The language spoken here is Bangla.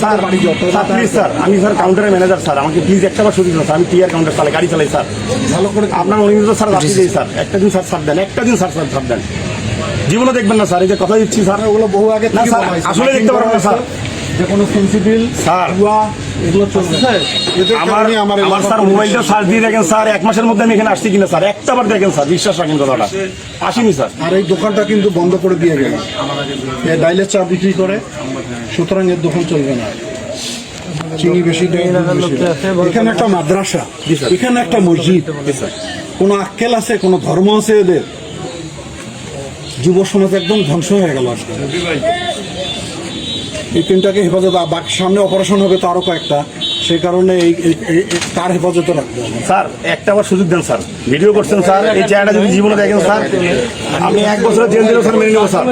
স্যার প্লিজ স্যার, আমি স্যার কাউন্টারের ম্যানেজার স্যার, আমাকে প্লিজ একটা বার সুযোগ দিন স্যার। আমি টিআর কাউন্টার চালাই, গাড়ি চালাই স্যার। ভালো করে আপনার অনিন্দ স্যার রাখি দেই স্যার, একটা দিন স্যার ছাড় দেন, একটা দিন স্যার ছাড় দেন। জীবনে দেখবেন না স্যার, এই যে কথা দিচ্ছি স্যার, ওগুলো বহু আগে না থেকে স্যার, বলা হয়েছে। আসলে দেখতে পারবেন না স্যার। যে কোনো সেন্সিটিভ স্যার এগুলো চলছে এদের কারণে আমার এলাকা স্যার মোবাইলটা চার্জ দিয়ে দেখেন স্যার, 1 মাসের মধ্যে আমি এখানে আসছি কিনা স্যার, একটা বার দেখেন স্যার, বিশ্বাস রাখেন কথাটা, আসিনি স্যার। আর এই দোকানটা কিন্তু বন্ধ করে দিয়ে গেল, ডাইলের চা বিক্রি করে, সুতরাং এর দোকান চলবে না। চিনি বেশি দেয়, দুধ বেশি দেয়। এখানে একটা মাদ্রাসা, এখানে একটা মসজিদ, কোনো আক্কেল আছে, কোনো ধর্ম আছে এদের? যুব সমাজ একদম ধ্বংস হয়ে গেল আজকে। এই তিনটাকে হেফাজত, বাকি সামনে অপারেশন হবে তো আরো কয়েকটা, সেই কারণে তার হেফাজতে রাখবো স্যার। একটা বার সুযোগ দেন স্যার, ভিডিও করছেন স্যার, এই চেহারাটা যদি জীবনে দেখেন স্যার, আমি 1 বছরের জেল দিলেও স্যার মেনে নেবো স্যার।